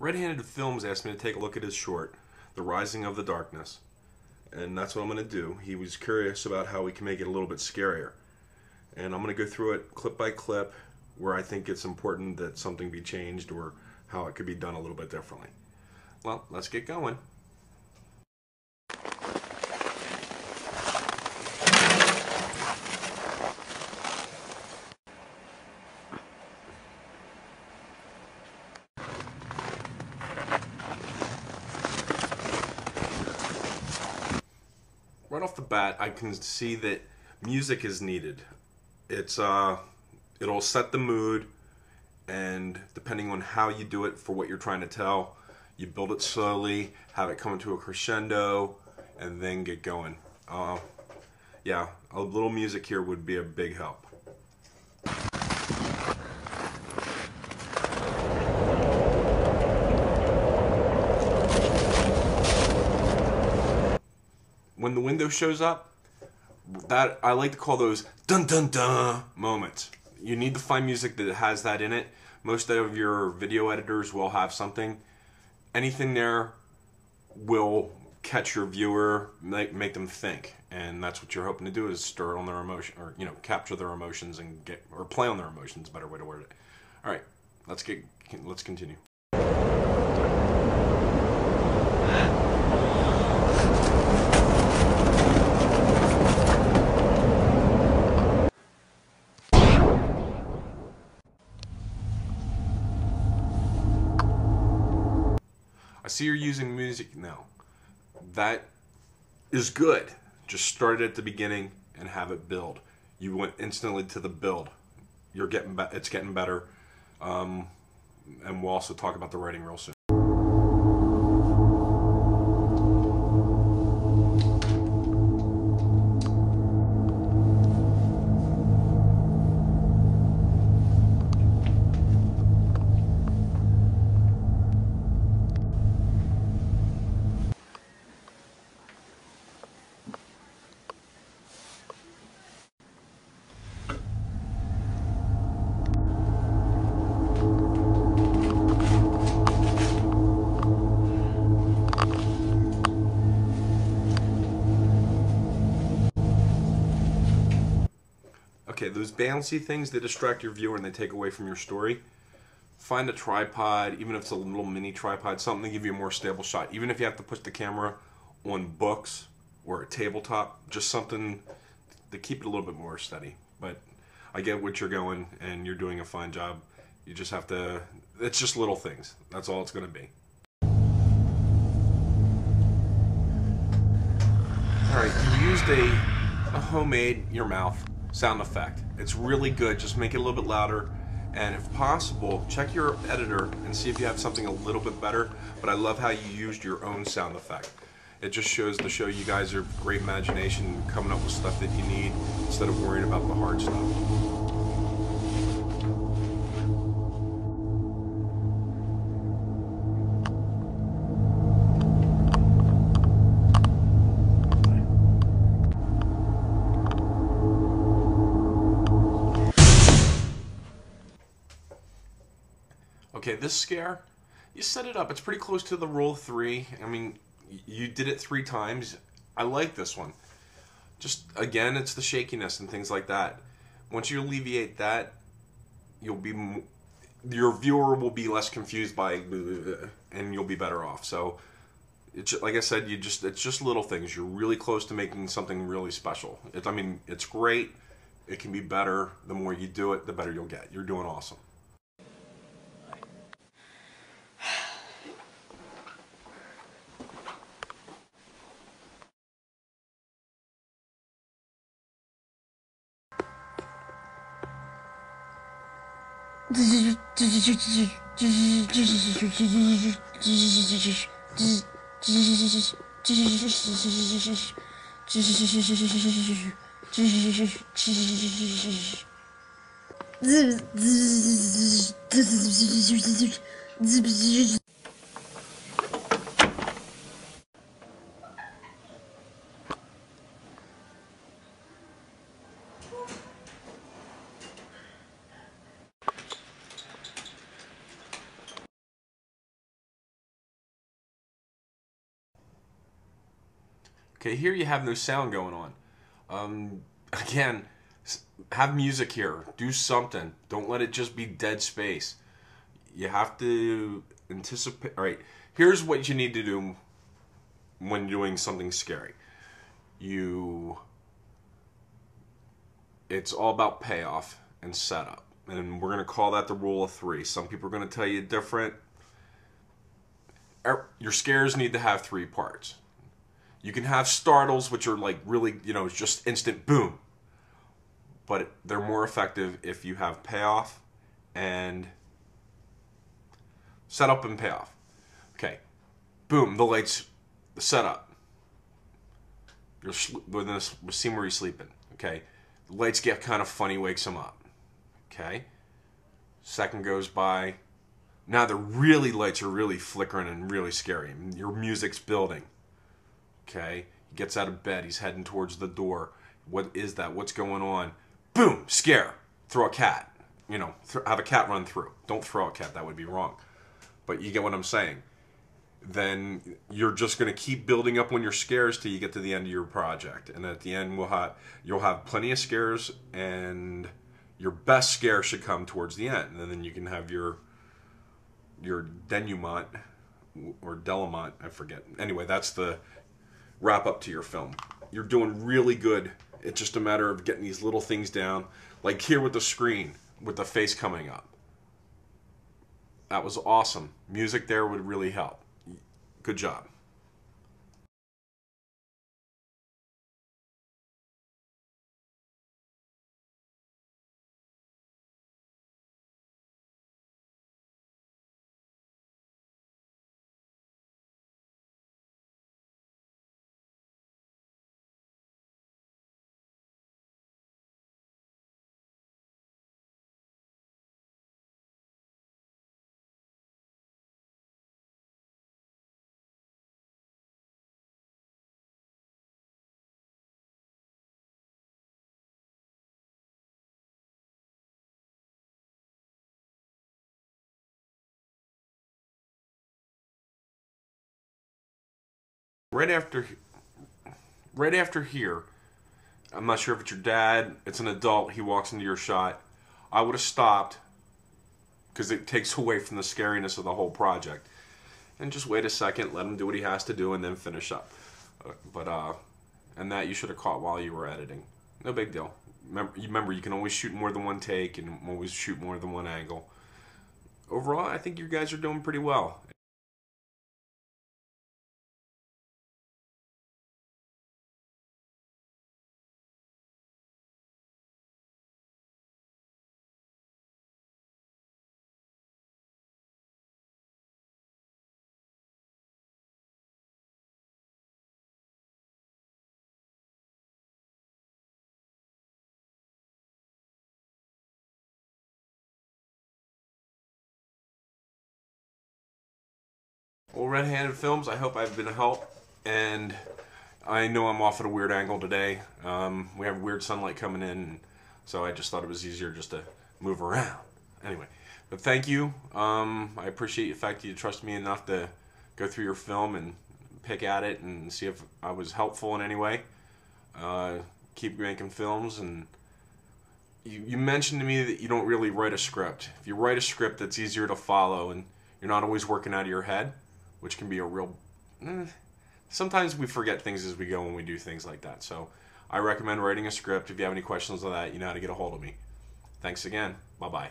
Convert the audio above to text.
Redhanded Films asked me to take a look at his short, The Rising of the Darkness. And that's what I'm going to do. He was curious about how we can make it a little bit scarier. And I'm going to go through it clip by clip where I think it's important that something be changed or how it could be done a little bit differently. Well, let's get going. Right off the bat, I can see that music is needed. It'll set the mood, and depending on how you do it for what you're trying to tell, you build it slowly, have it come to a crescendo, and then get going. Yeah, a little music here would be a big help. When the window shows up, that I like to call those dun dun dun moments. You need to find music that has that in it. Most of your video editors will have something. Anything there will catch your viewer, make them think, and that's what you're hoping to do, is stir on their emotion, or capture their emotions and play on their emotions. Better way to word it. All right, let's continue. I see you're using music now. That is good. Just start it at the beginning and have it build. You went instantly to the build. It's getting better. And we'll also talk about the writing real soon. Okay, those bouncy things, they distract your viewer and they take away from your story. Find a tripod, even if it's a little mini tripod, something to give you a more stable shot. Even if you have to put the camera on books or a tabletop, just something to keep it a little bit more steady. But I get what you're going, and you're doing a fine job. You just have to, it's just little things. That's all it's going to be. Alright, you used a homemade your mouth sound effect. It's really good. Just make it a little bit louder, and if possible, check your editor and see if you have something a little bit better. But I love how you used your own sound effect. It just shows to show you guys are great imagination, coming up with stuff that you need instead of worrying about the hard stuff. Okay, this scare, you set it up. It's pretty close to the rule of 3. I mean, you did it 3 times. I like this one. Just, again, it's the shakiness and things like that. Once you alleviate that, your viewer will be less confused by, and you'll be better off. So, it's, like I said, it's just little things. You're really close to making something really special. I mean, it's great. It can be better. The more you do it, the better you'll get. You're doing awesome. Okay, here you have no sound going on. Again, have music here. Do something. Don't let it just be dead space. You have to anticipate. All right, here's what you need to do when doing something scary. It's all about payoff and setup. And we're going to call that the rule of 3. Some people are going to tell you different. Your scares need to have 3 parts. You can have startles, which are like really, just instant boom. But they're more effective if you have payoff and setup and payoff. Okay. Boom, the lights, the setup. You're within a scene where you're sleeping. Okay. The lights get kind of funny, wakes them up. Okay. Second goes by. Now the lights are really flickering and really scary. Your music's building. Okay. He gets out of bed. He's heading towards the door. What is that? What's going on? Boom! Scare. Throw a cat. Have a cat run through. Don't throw a cat. That would be wrong. But you get what I'm saying. Then you're just going to keep building up on your scares till you get to the end of your project. And at the end, you'll have plenty of scares, and your best scare should come towards the end. And then you can have your denouement or delamont, I forget. Anyway, that's the wrap up to your film. You're doing really good. It's just a matter of getting these little things down. Like here with the screen, with the face coming up. That was awesome. Music there would really help. Good job. Right after here, I'm not sure if it's your dad, it's an adult, he walks into your shot. I would have stopped because it takes away from the scariness of the whole project. And just wait a second, let him do what he has to do, and then finish up. And that you should have caught while you were editing. No big deal. Remember, you can always shoot more than one take and always shoot more than one angle. Overall, I think you guys are doing pretty well. Well, Redhanded Films, I hope I've been a help, and I know I'm off at a weird angle today. We have weird sunlight coming in, so I just thought it was easier just to move around. Anyway, but thank you. I appreciate the fact that you trust me enough to go through your film and pick at it and see if I was helpful in any way. Keep making films, and you mentioned to me that you don't really write a script. If you write a script, that's easier to follow, and you're not always working out of your head, which can be a real... sometimes we forget things as we go when we do things like that. So I recommend writing a script. If you have any questions on that, you know how to get a hold of me. Thanks again. Bye-bye.